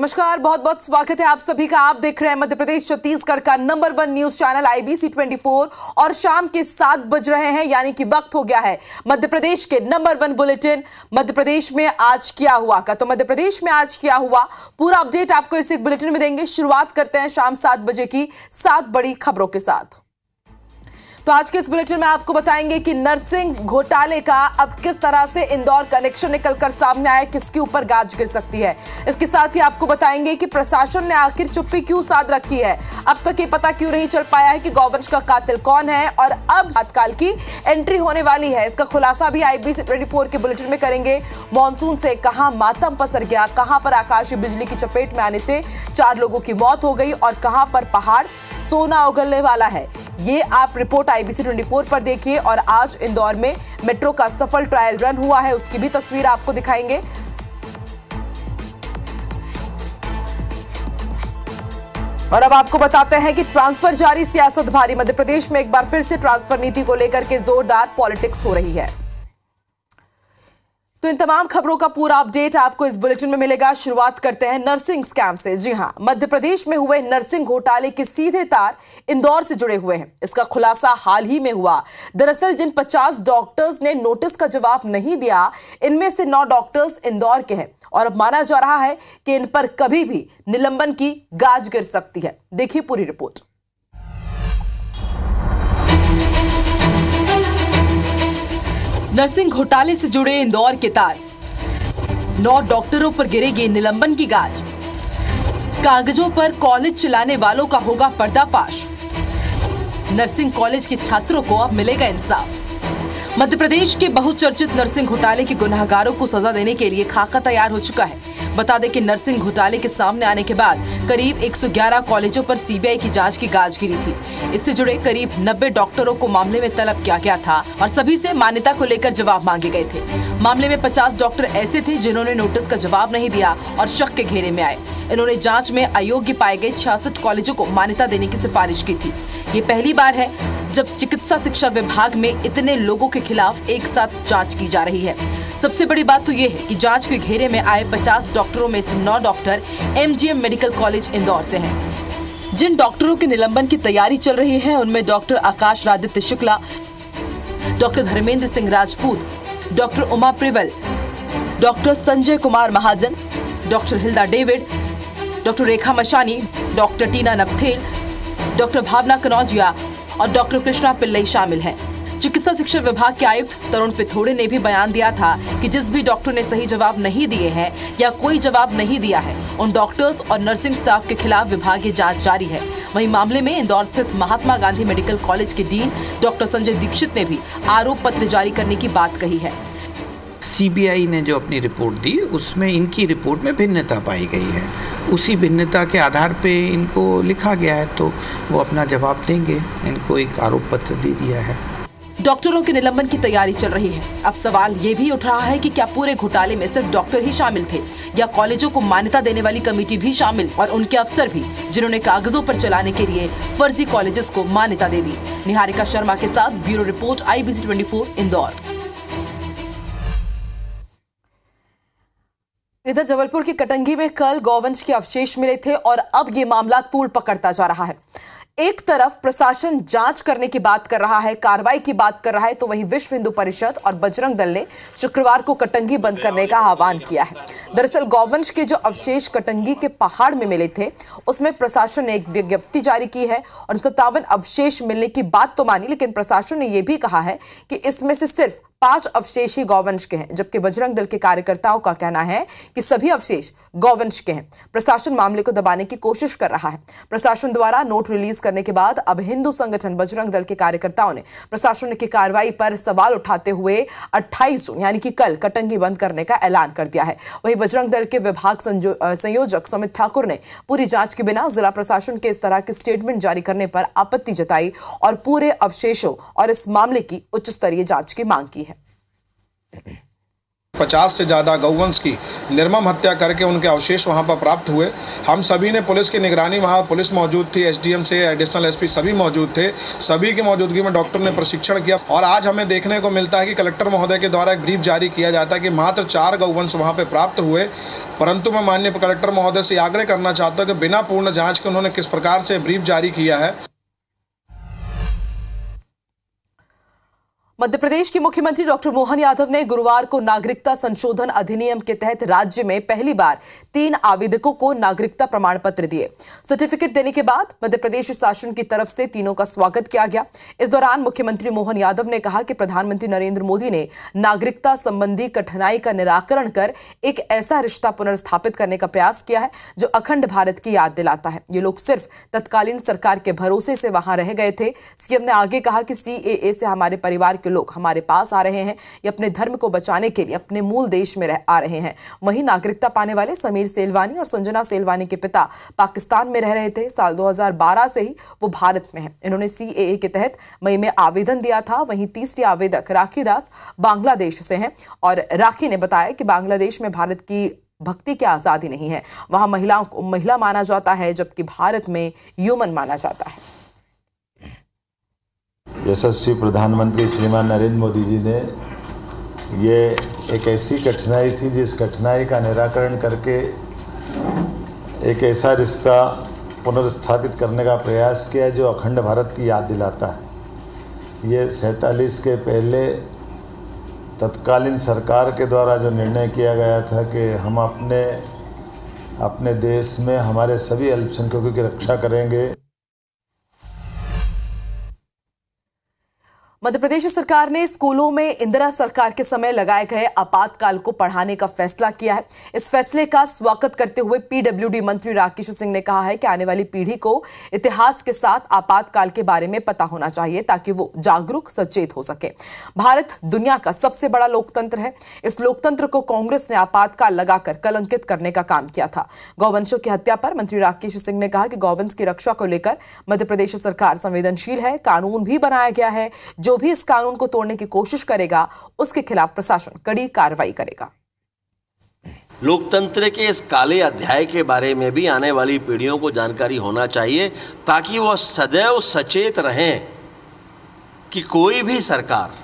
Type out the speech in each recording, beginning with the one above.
नमस्कार, बहुत बहुत स्वागत है आप सभी का। आप देख रहे हैं मध्य प्रदेश छत्तीसगढ़ का नंबर 1 न्यूज चैनल IBC 24 और शाम के 7 बज रहे हैं, यानी कि वक्त हो गया है मध्य प्रदेश के नंबर 1 बुलेटिन मध्य प्रदेश में आज क्या हुआ का। तो मध्य प्रदेश में आज क्या हुआ पूरा अपडेट आपको इस एक बुलेटिन में देंगे। शुरुआत करते हैं शाम 7 बजे की 7 बड़ी खबरों के साथ। तो आज के इस बुलेटिन में आपको बताएंगे कि नर्सिंग घोटाले का अब किस तरह से इंदौर कनेक्शन निकलकर सामने आया, किसके ऊपर गाज गिर सकती है। इसके साथ ही आपको बताएंगे कि प्रशासन ने आखिर चुप्पी क्यों साध रखी है, अब तक ये पता क्यों नहीं चल पाया है कि गौवंश का कातिल कौन है और अब तत्काल की एंट्री होने वाली है। इसका खुलासा भी IBC 24 के बुलेटिन में करेंगे। मॉनसून से कहां मातम पसर गया, कहां पर आकाशीय बिजली की चपेट में आने से 4 लोगों की मौत हो गई और कहां पर पहाड़ सोना उगलने वाला है, ये आप रिपोर्ट IBC 24 पर देखिए। और आज इंदौर में मेट्रो का सफल ट्रायल रन हुआ है, उसकी भी तस्वीर आपको दिखाएंगे। और अब आपको बताते हैं कि ट्रांसफर जारी, सियासत भारी। मध्य प्रदेश में एक बार फिर से ट्रांसफर नीति को लेकर के जोरदार पॉलिटिक्स हो रही है। तो इन तमाम खबरों का पूरा अपडेट आपको इस बुलेटिन में मिलेगा। शुरुआत करते हैं नर्सिंग स्कैम से। जी हां, मध्य प्रदेश में हुए नर्सिंग घोटाले के सीधे तार इंदौर से जुड़े हुए हैं। इसका खुलासा हाल ही में हुआ। दरअसल जिन 50 डॉक्टर्स ने नोटिस का जवाब नहीं दिया, इनमें से 9 डॉक्टर्स इंदौर के हैं और अब माना जा रहा है कि इन पर कभी भी निलंबन की गाज गिर सकती है। देखिए पूरी रिपोर्ट। नर्सिंग घोटाले से जुड़े इंदौर के तार, 9 डॉक्टरों पर गिरेगी निलंबन की गाज। कागजों पर कॉलेज चलाने वालों का होगा पर्दाफाश। नर्सिंग कॉलेज के छात्रों को अब मिलेगा इंसाफ। मध्य प्रदेश के बहुचर्चित नर्सिंग घोटाले के गुनहगारों को सजा देने के लिए खाका तैयार हो चुका है। बता दें कि नर्सिंग घोटाले के सामने आने के बाद करीब 111 कॉलेजों पर CBI की जांच की गाज गिरी थी। इससे जुड़े करीब 90 डॉक्टरों को मामले में तलब किया गया था और सभी से मान्यता को लेकर जवाब मांगे गए थे। मामले में 50 डॉक्टर ऐसे थे जिन्होंने नोटिस का जवाब नहीं दिया और शक के घेरे में आए। इन्होंने जांच में अयोग्य पाए गए 66 कॉलेजों को मान्यता देने की सिफारिश की थी। ये पहली बार है जब चिकित्सा शिक्षा विभाग में इतने लोगों के खिलाफ एक साथ जांच की जा रही है। सबसे बड़ी बात तो ये है कि जांच के घेरे में आए 50 डॉक्टरों में से 9 doctor MGM medical college Indore से हैं। जिन डॉक्टरों के निलंबन की तैयारी चल रही है उनमें doctor Akash Aditya Shukla, doctor Dharmendra Singh Rajput, doctor Uma प्रिवल, doctor Sanjay Kumar Mahajan, doctor Hilda David, doctor Rekha Mashani, doctor Tina नपथेल, डॉक्टर भावना कनौजिया और डॉक्टर कृष्णा पिल्लई शामिल हैं। चिकित्सा शिक्षा विभाग के आयुक्त तरुण पिथोड़े ने भी बयान दिया था कि जिस भी डॉक्टर ने सही जवाब नहीं दिए हैं या कोई जवाब नहीं दिया है, उन डॉक्टर्स और नर्सिंग स्टाफ के खिलाफ विभागीय जांच जारी है। वहीं मामले में इंदौर स्थित महात्मा गांधी मेडिकल कॉलेज के डीन डॉक्टर संजय दीक्षित ने भी आरोप पत्र जारी करने की बात कही है। CBI ने जो अपनी रिपोर्ट दी उसमें इनकी रिपोर्ट में भिन्नता पाई गई है। उसी भिन्नता के आधार पे इनको लिखा गया है, तो वो अपना जवाब देंगे। इनको एक आरोप पत्र दे दिया है। डॉक्टरों के निलंबन की तैयारी चल रही है। अब सवाल ये भी उठ रहा है कि क्या पूरे घोटाले में सिर्फ डॉक्टर ही शामिल थे या कॉलेजों को मान्यता देने वाली कमेटी भी शामिल और उनके अफसर भी, जिन्होंने कागजों पर चलाने के लिए फर्जी कॉलेजेस को मान्यता दे दी। निहारिका शर्मा के साथ ब्यूरो रिपोर्ट IBC 24 इंदौर। इधर जबलपुर की कटंगी में कल गौवंश के अवशेष मिले थे और अब ये मामला तूल पकड़ता जा रहा है। एक तरफ प्रशासन जांच करने की बात कर रहा है, कार्रवाई की बात कर रहा है, तो वहीं विश्व हिंदू परिषद और बजरंग दल ने शुक्रवार को कटंगी बंद करने का आह्वान किया है। दरअसल गौवंश के जो अवशेष कटंगी के पहाड़ में मिले थे, उसमें प्रशासन ने एक विज्ञप्ति जारी की है और 57 अवशेष मिलने की बात तो मानी, लेकिन प्रशासन ने यह भी कहा है कि इसमें से सिर्फ 5 अवशेष ही गौवंश के हैं, जबकि बजरंग दल के कार्यकर्ताओं का कहना है कि सभी अवशेष गौवंश के हैं। प्रशासन मामले को दबाने की कोशिश कर रहा है। प्रशासन द्वारा नोट रिलीज करने के बाद अब हिंदू संगठन बजरंग दल के कार्यकर्ताओं ने प्रशासन की कार्रवाई पर सवाल उठाते हुए 28 जून यानी कि कल कटंगी बंद करने का ऐलान कर दिया है। वहीं बजरंग दल के विभाग संयोजक सुमित ठाकुर ने पूरी जांच के बिना जिला प्रशासन के इस तरह के स्टेटमेंट जारी करने पर आपत्ति जताई और पूरे अवशेषों और इस मामले की उच्च स्तरीय जांच की मांग की है। 50 से ज़्यादा गौवंश की निर्मम हत्या करके उनके अवशेष वहां पर प्राप्त हुए। हम सभी ने पुलिस की निगरानी, वहां पुलिस मौजूद थी, एसडीएम से एडिशनल एसपी सभी मौजूद थे। सभी की मौजूदगी में डॉक्टर ने प्रशिक्षण किया और आज हमें देखने को मिलता है कि कलेक्टर महोदय के द्वारा एक ब्रीफ जारी किया जाता है कि मात्र 4 गौवंश वहाँ पर प्राप्त हुए। परंतु मैं माननीय कलेक्टर महोदय से आग्रह करना चाहता हूँ कि बिना पूर्ण जाँच के उन्होंने किस प्रकार से ब्रीफ जारी किया है। मध्य प्रदेश के मुख्यमंत्री डॉक्टर मोहन यादव ने गुरुवार को नागरिकता संशोधन अधिनियम के तहत राज्य में पहली बार 3 आवेदकों को नागरिकता प्रमाण पत्र दिए। सर्टिफिकेट देने के बाद मध्य प्रदेश शासन की तरफ से तीनों का स्वागत किया गया। इस दौरान मुख्यमंत्री मोहन यादव ने कहा कि प्रधानमंत्री नरेंद्र मोदी ने नागरिकता संबंधी कठिनाई का निराकरण कर एक ऐसा रिश्ता पुनर्स्थापित करने का प्रयास किया है जो अखंड भारत की याद दिलाता है। ये लोग सिर्फ तत्कालीन सरकार के भरोसे से वहां रह गए थे। सीएम ने आगे कहा कि सीएए से हमारे परिवार के लोग हमारे पास आ रहे हैं, ये अपने धर्म को बचाने के लिए अपने मूल देश में आ रहे हैं। वहीं नागरिकता पाने वाले समीर सेलवानी और संजना सेलवानी के पिता पाकिस्तान में रह रहे थे। साल 2012 से ही वो भारत में हैं। इन्होंने सीएए के तहत मई में आवेदन दिया था। वहीं तीसरी आवेदक राखी दास बांग्लादेश से हैं और राखी ने बताया कि बांग्लादेश में भारत की भक्ति की आजादी नहीं है, वहां महिलाओं को महिला माना जाता है जबकि भारत में ह्यूमन माना जाता है। यशस्वी प्रधानमंत्री श्रीमान नरेंद्र मोदी जी ने ये एक ऐसी कठिनाई थी जिस कठिनाई का निराकरण करके एक ऐसा रिश्ता पुनर्स्थापित करने का प्रयास किया जो अखंड भारत की याद दिलाता है। ये 47 के पहले तत्कालीन सरकार के द्वारा जो निर्णय किया गया था कि हम अपने देश में हमारे सभी अल्पसंख्यकों की रक्षा करेंगे। मध्य प्रदेश सरकार ने स्कूलों में इंदिरा सरकार के समय लगाए गए आपातकाल को बढ़ाने का फैसला किया है। इस फैसले का स्वागत करते हुए पीडब्ल्यूडी मंत्री राकेश सिंह ने कहा है कि आने वाली पीढ़ी को इतिहास के साथ आपातकाल के बारे में पता होना चाहिए ताकि वो जागरूक सचेत हो सके। भारत दुनिया का सबसे बड़ा लोकतंत्र है। इस लोकतंत्र को कांग्रेस ने आपातकाल लगाकर कलंकित करने का काम किया था। गौवंशों की हत्या पर मंत्री राकेश सिंह ने कहा कि गौवंश की रक्षा को लेकर मध्य प्रदेश सरकार संवेदनशील है। कानून भी बनाया गया है। जो भी इस कानून को तोड़ने की कोशिश करेगा उसके खिलाफ प्रशासन कड़ी कार्रवाई करेगा। लोकतंत्र के इस काले अध्याय के बारे में भी आने वाली पीढ़ियों को जानकारी होना चाहिए ताकि वह सदैव सचेत रहें कि कोई भी सरकार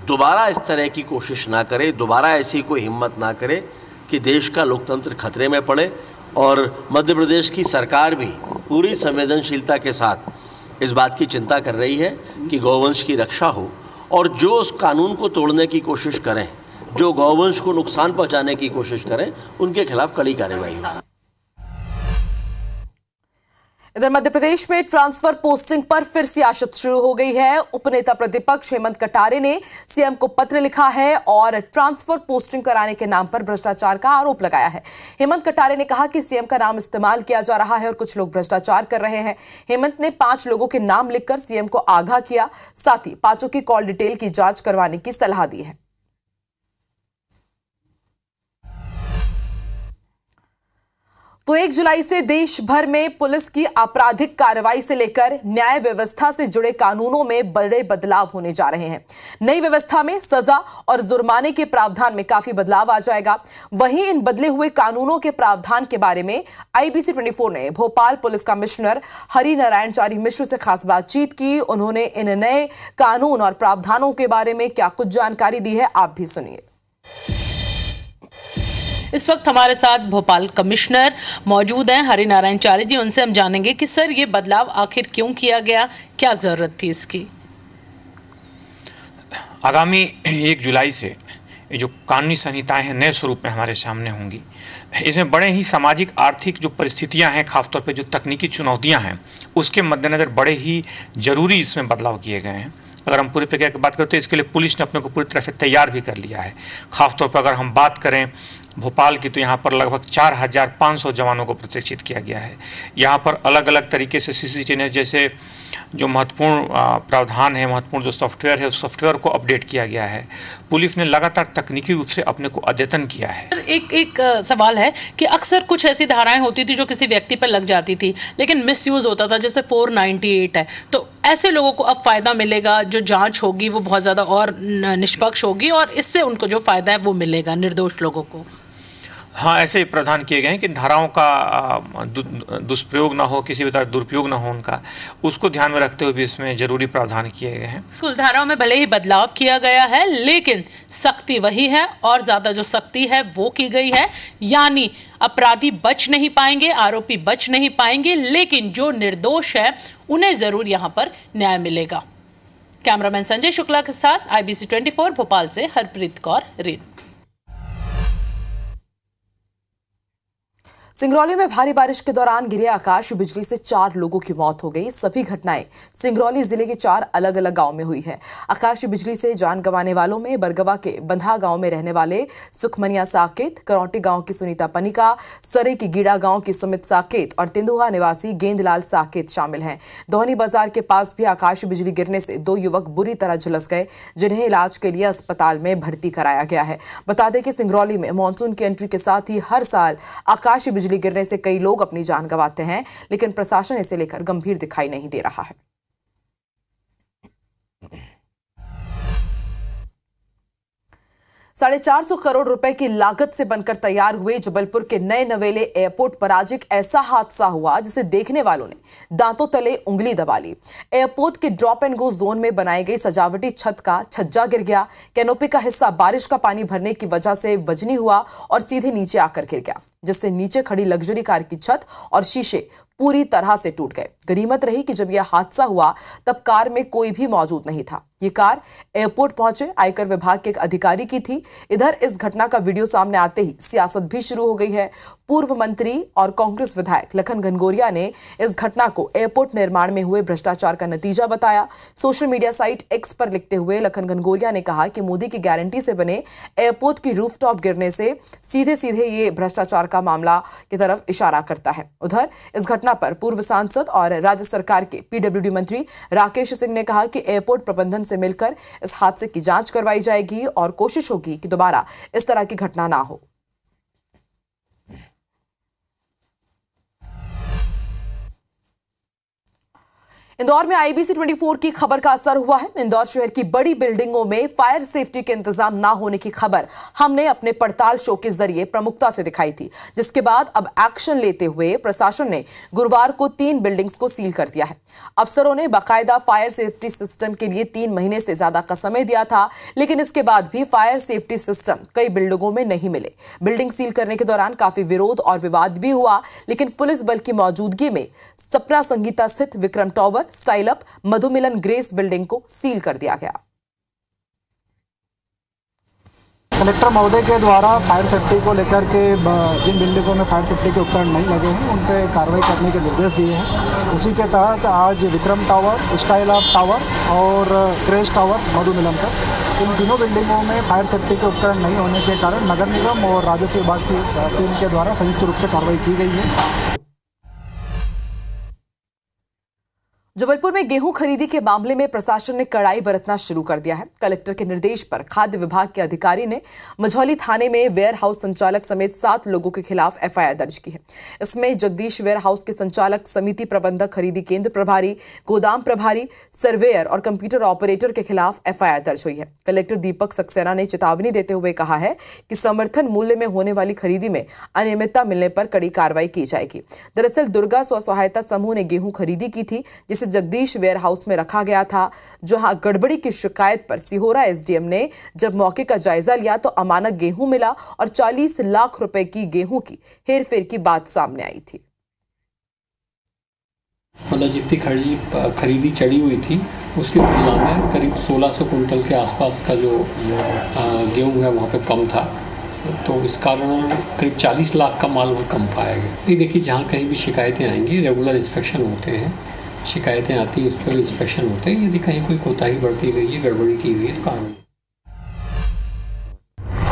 दोबारा इस तरह की कोशिश ना करे, दोबारा ऐसी कोई हिम्मत ना करे कि देश का लोकतंत्र खतरे में पड़े। और मध्य प्रदेश की सरकार भी पूरी संवेदनशीलता के साथ इस बात की चिंता कर रही है कि गौवंश की रक्षा हो और जो उस कानून को तोड़ने की कोशिश करें, जो गौवंश को नुकसान पहुंचाने की कोशिश करें, उनके खिलाफ कड़ी कार्रवाई हो। इधर मध्य प्रदेश में ट्रांसफर पोस्टिंग पर फिर सियासत शुरू हो गई है। उपनेता प्रतिपक्ष हेमंत कटारे ने सीएम को पत्र लिखा है और ट्रांसफर पोस्टिंग कराने के नाम पर भ्रष्टाचार का आरोप लगाया है। हेमंत कटारे ने कहा कि सीएम का नाम इस्तेमाल किया जा रहा है और कुछ लोग भ्रष्टाचार कर रहे हैं। हेमंत ने 5 लोगों के नाम लिखकर सीएम को आगाह किया, साथ ही 5 की कॉल डिटेल की जांच करवाने की सलाह दी है। तो 1 जुलाई से देश भर में पुलिस की आपराधिक कार्रवाई से लेकर न्याय व्यवस्था से जुड़े कानूनों में बड़े बदलाव होने जा रहे हैं। नई व्यवस्था में सजा और जुर्माने के प्रावधान में काफी बदलाव आ जाएगा। वहीं इन बदले हुए कानूनों के प्रावधान के बारे में IBC 24 ने भोपाल पुलिस कमिश्नर हरि नारायण चारी मिश्र से खास बातचीत की। उन्होंने इन नए कानून और प्रावधानों के बारे में क्या कुछ जानकारी दी है, आप भी सुनिए। इस वक्त हमारे साथ भोपाल कमिश्नर मौजूद हैं हरि नारायण चारी जी। उनसे हम जानेंगे कि सर ये बदलाव आखिर क्यों किया गया, क्या जरूरत थी इसकी। आगामी 1 जुलाई से जो कानूनी संहिताएं हैं नए स्वरूप में हमारे सामने होंगी। इसमें बड़े ही सामाजिक आर्थिक जो परिस्थितियां हैं, खासतौर पे जो तकनीकी चुनौतियां हैं, उसके मद्देनज़र बड़े ही ज़रूरी इसमें बदलाव किए गए हैं। अगर हम पूरी प्रक्रिया की बात करें तो इसके लिए पुलिस ने अपने को पूरी तरह से तैयार भी कर लिया है। ख़ासतौर पर अगर हम बात करें भोपाल की तो यहाँ पर लगभग 4500 जवानों को प्रशिक्षित किया गया है। यहाँ पर अलग अलग तरीके से CCTV जैसे जो महत्वपूर्ण प्रावधान है, महत्वपूर्ण जो सॉफ्टवेयर है, उस सॉफ्टवेयर को अपडेट किया गया है। पुलिस ने लगातार तकनीकी रूप से अपने को अद्यतन किया है। एक सवाल है कि अक्सर कुछ ऐसी धाराएं होती थी जो किसी व्यक्ति पर लग जाती थी लेकिन मिसयूज होता था, जैसे 498 है, तो ऐसे लोगों को अब फायदा मिलेगा, जो जांच होगी वो बहुत ज़्यादा और निष्पक्ष होगी और इससे उनको जो फायदा है वो मिलेगा निर्दोष लोगों को। हाँ, ऐसे ही प्रावधान किए गए हैं कि धाराओं का दुष्प्रयोग ना हो, किसी भी तरह दुरुपयोग ना हो उनका, उसको ध्यान में रखते हुए भी इसमें जरूरी प्रावधान किए गए हैं। कुल धाराओं में भले ही बदलाव किया गया है लेकिन सख्ती वही है और ज़्यादा जो सख्ती है वो की गई है, यानी अपराधी बच नहीं पाएंगे, आरोपी बच नहीं पाएंगे, लेकिन जो निर्दोष है उन्हें ज़रूर यहाँ पर न्याय मिलेगा। कैमरामैन संजय शुक्ला के साथ IBC 24 भोपाल से हरप्रीत कौर रीन। सिंगरौली में भारी बारिश के दौरान गिरे आकाश बिजली से 4 लोगों की मौत हो गई। सभी घटनाएं सिंगरौली जिले के 4 अलग अलग गांव में हुई है। आकाश बिजली से जान गंवाने वालों में बरगवा के बंधा गांव में रहने वाले सुखमनिया साकेत, करौटी गांव की सुनीता पनिका, सरे की गीड़ा गांव की सुमित साकेत और तेंदुआ निवासी गेंदलाल साकेत शामिल हैं। दोहनी बाजार के पास भी आकाश बिजली गिरने से 2 युवक बुरी तरह झुलस गए, जिन्हें इलाज के लिए अस्पताल में भर्ती कराया गया है। बता दें कि सिंगरौली में मानसून की एंट्री के साथ ही हर साल आकाश बिजली गिरने से कई लोग अपनी जान गंवाते हैं, लेकिन प्रशासन इसे लेकर गंभीर दिखाई नहीं दे रहा है। 450 करोड़ रुपए की लागत से बनकर तैयार हुए जबलपुर के नए नवेले एयरपोर्ट पर आज एक ऐसा हादसा हुआ जिसे देखने वालों ने दांतों तले उंगली दबा ली। एयरपोर्ट के ड्रॉप एंड गो जोन में बनाई गई सजावटी छत का छज्जा गिर गया। कैनोपी का हिस्सा बारिश का पानी भरने की वजह से वजनी हुआ और सीधे नीचे आकर गिर गया, जिससे नीचे खड़ी लग्जरी कार की छत और शीशे पूरी तरह से टूट गए। गनीमत रही कि जब यह हादसा हुआ तब कार में कोई भी मौजूद नहीं था। ये कार एयरपोर्ट पहुंचे आयकर विभाग के एक अधिकारी की थी। इधर इस घटना का वीडियो सामने आते ही सियासत भी शुरू हो गई है। पूर्व मंत्री और कांग्रेस विधायक लखन घनघोरिया ने इस घटना को एयरपोर्ट निर्माण में हुए भ्रष्टाचार का नतीजा बताया। सोशल मीडिया साइट एक्स पर लिखते हुए लखन घनघोरिया ने कहा कि मोदी की गारंटी से बने एयरपोर्ट की रूफटॉप गिरने से सीधे सीधे ये भ्रष्टाचार का मामला की तरफ इशारा करता है। उधर इस घटना पर पूर्व सांसद और राज्य सरकार के PWD मंत्री राकेश सिंह ने कहा कि एयरपोर्ट प्रबंधन से मिलकर इस हादसे की जांच करवाई जाएगी और कोशिश होगी कि दोबारा इस तरह की घटना ना हो। इंदौर में IBC 24 की खबर का असर हुआ है। इंदौर शहर की बड़ी बिल्डिंगों में फायर सेफ्टी के इंतजाम ना होने की खबर हमने अपने पड़ताल शो के जरिए प्रमुखता से दिखाई थी, जिसके बाद अब एक्शन लेते हुए प्रशासन ने गुरुवार को 3 बिल्डिंग्स को सील कर दिया है। अफसरों ने बाकायदा फायर सेफ्टी सिस्टम के लिए 3 महीने से ज्यादा का समय दिया था, लेकिन इसके बाद भी फायर सेफ्टी सिस्टम कई बिल्डिंगों में नहीं मिले। बिल्डिंग सील करने के दौरान काफी विरोध और विवाद भी हुआ, लेकिन पुलिस बल की मौजूदगी में सपना संगीता स्थित Vikram tower, style up, Madhumilan grace building को सील कर दिया गया। कलेक्टर महोदय के द्वारा फायर सेफ्टी को लेकर के जिन बिल्डिंगों में फायर सेफ्टी के उपकरण नहीं लगे हैं उन पर कार्रवाई करने के निर्देश दिए हैं। उसी के तहत आज Vikram tower, style up tower और ग्रेस टावर, मधुमिलन का, इन तीनों बिल्डिंगों में फायर सेफ्टी के उपकरण नहीं होने के कारण नगर निगम और राजस्व विभाग की टीम के द्वारा संयुक्त रूप से कार्रवाई की गई है। जबलपुर में गेहूं खरीदी के मामले में प्रशासन ने कड़ाई बरतना शुरू कर दिया है। कलेक्टर के निर्देश पर खाद्य विभाग के अधिकारी ने मझौली थाने में वेयर हाउस संचालक समेत 7 लोगों के खिलाफ FIR दर्ज की है। इसमें जगदीश वेयर हाउस के संचालक, समिति प्रबंधक, खरीदी केंद्र प्रभारी, गोदाम प्रभारी, सर्वेयर और कंप्यूटर ऑपरेटर के खिलाफ FIR दर्ज हुई है। कलेक्टर दीपक सक्सेना ने चेतावनी देते हुए कहा है कि समर्थन मूल्य में होने वाली खरीदी में अनियमितता मिलने पर कड़ी कार्रवाई की जाएगी। दरअसल दुर्गा स्व सहायता समूह ने गेहूं खरीदी की थी, जिसे जगदीश वेयर हाउस में रखा गया था। जहां गड़बड़ी की शिकायत पर सिहोरा SDM ने जब मौके का जायजा लिया तो अमानक गेहूं मिला और 40 लाख रुपए की गेहूं की हेरफेर की बात सामने आई थी। मतलब जितनी खरीदी चढ़ी हुई थी उसकी तुलना में करीब 1600 कुंटल के आसपास का जो गेहूं है वहाँ पे कम था, तो इस कारण करीब 40 लाख का माल वहाँ कम पाया गया। ये देखिए, जहाँ कहीं भी शिकायतें आएंगी रेगुलर इंस्पेक्शन होते हैं, शिकायतें आती हैं उस पर इंस्पेक्शन होते हैं। यदि कहीं कोई कोताही बरती गई है, गड़बड़ी की गई है तो कार्रवाई।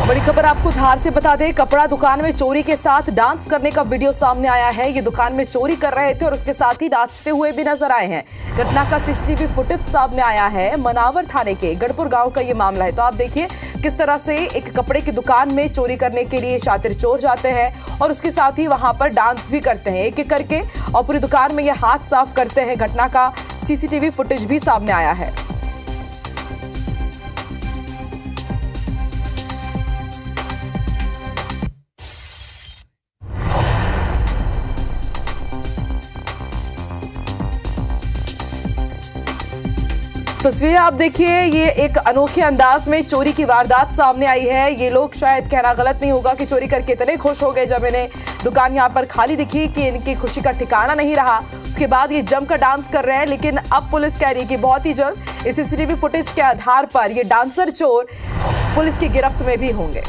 बड़ी बड़ी खबर आपको धार से बता दें, कपड़ा दुकान में चोरी के साथ डांस करने का वीडियो सामने आया है। ये दुकान में चोरी कर रहे थे और उसके साथ ही नाचते हुए भी नजर आए हैं। घटना का सीसीटीवी फुटेज सामने आया है। मनावर थाने के गढ़पुर गांव का ये मामला है। तो आप देखिए किस तरह से एक कपड़े की दुकान में चोरी करने के लिए शातिर चोर जाते हैं और उसके साथ ही वहां पर डांस भी करते हैं एक एक करके और पूरी दुकान में ये हाथ साफ करते हैं। घटना का सीसीटीवी फुटेज भी सामने आया है। तस्वीरें आप देखिए, ये एक अनोखे अंदाज में चोरी की वारदात सामने आई है। ये लोग शायद कहना गलत नहीं होगा कि चोरी करके इतने खुश हो गए जब इन्हें दुकान यहाँ पर खाली दिखी कि इनकी खुशी का ठिकाना नहीं रहा। उसके बाद ये जमकर डांस कर रहे हैं। लेकिन अब पुलिस कह रही है कि बहुत ही जल्द इस सीसीटीवी फुटेज के आधार पर ये डांसर चोर पुलिस की गिरफ्त में भी होंगे।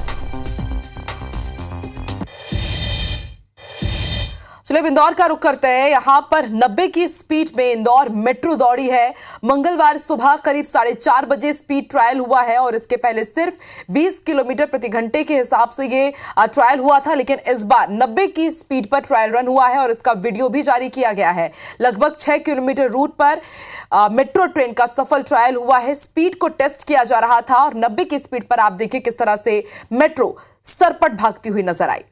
चलिए इंदौर का रुख करते हैं। यहां पर 90 की स्पीड में इंदौर मेट्रो दौड़ी है। मंगलवार सुबह करीब 4:30 बजे स्पीड ट्रायल हुआ है और इसके पहले सिर्फ 20 किलोमीटर प्रति घंटे के हिसाब से ये ट्रायल हुआ था, लेकिन इस बार 90 की स्पीड पर ट्रायल रन हुआ है और इसका वीडियो भी जारी किया गया है। लगभग 6 किलोमीटर रूट पर मेट्रो ट्रेन का सफल ट्रायल हुआ है। स्पीड को टेस्ट किया जा रहा था और 90 की स्पीड पर आप देखिए किस तरह से मेट्रो सरपट भागती हुई नजर आई।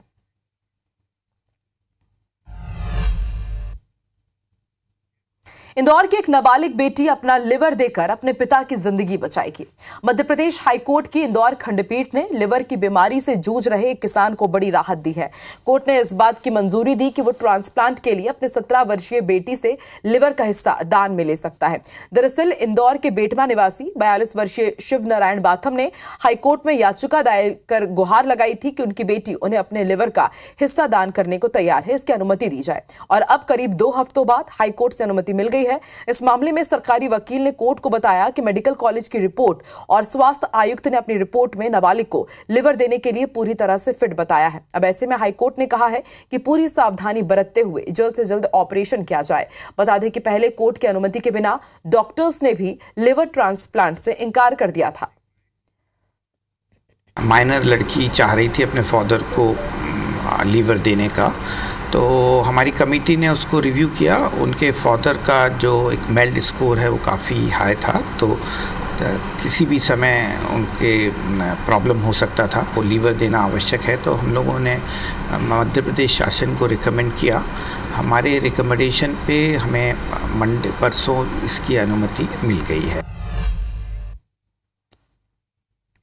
इंदौर की एक नाबालिग बेटी अपना लिवर देकर अपने पिता की जिंदगी बचाएगी। मध्य प्रदेश हाईकोर्ट की इंदौर खंडपीठ ने लिवर की बीमारी से जूझ रहे एक किसान को बड़ी राहत दी है। कोर्ट ने इस बात की मंजूरी दी कि वो ट्रांसप्लांट के लिए अपने 17 वर्षीय बेटी से लिवर का हिस्सा दान में ले सकता है। दरअसल इंदौर के बेटमा निवासी 42 वर्षीय शिव नारायण बाथम ने हाईकोर्ट में याचिका दायर कर गुहार लगाई थी कि उनकी बेटी उन्हें अपने लिवर का हिस्सा दान करने को तैयार है, इसकी अनुमति दी जाए। और अब करीब 2 हफ्तों बाद हाईकोर्ट से अनुमति मिल गई है। इस मामले में सरकारी वकील ने कोर्ट को बताया कि मेडिकल कॉलेज की रिपोर्ट और स्वास्थ्य आयुक्त ने अपनी रिपोर्ट में नाबालिग को लिवर देने के लिए पूरी तरह से फिट बताया है। अब ऐसे में हाईकोर्ट ने कहा है कि पूरी सावधानी बरतते हुए जल्द से जल्द ऑपरेशन किया जाए। बता दें कि पहले कोर्ट की अनुमति के बिना डॉक्टर्स ने भी लिवर ट्रांसप्लांट से इनकार कर दिया था। माइनर लड़की चाह रही थी अपने फादर को लीवर देने का, तो हमारी कमेटी ने उसको रिव्यू किया। उनके फादर का जो एक मेल्ड स्कोर है वो काफ़ी हाई था, तो किसी भी समय उनके प्रॉब्लम हो सकता था, वो लीवर देना आवश्यक है। तो हम लोगों ने मध्य प्रदेश शासन को रिकमेंड किया। हमारे रिकमेंडेशन पे हमें मंडे परसों इसकी अनुमति मिल गई है।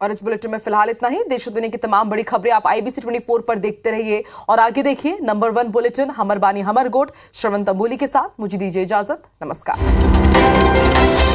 और इस बुलेटिन में फिलहाल इतना ही। देश और दुनिया की तमाम बड़ी खबरें आप IBC 24 पर देखते रहिए और आगे देखिए नंबर 1 बुलेटिन हमर बानी हमर गोट श्रवण तंबोली के साथ। मुझे दीजिए इजाजत। नमस्कार।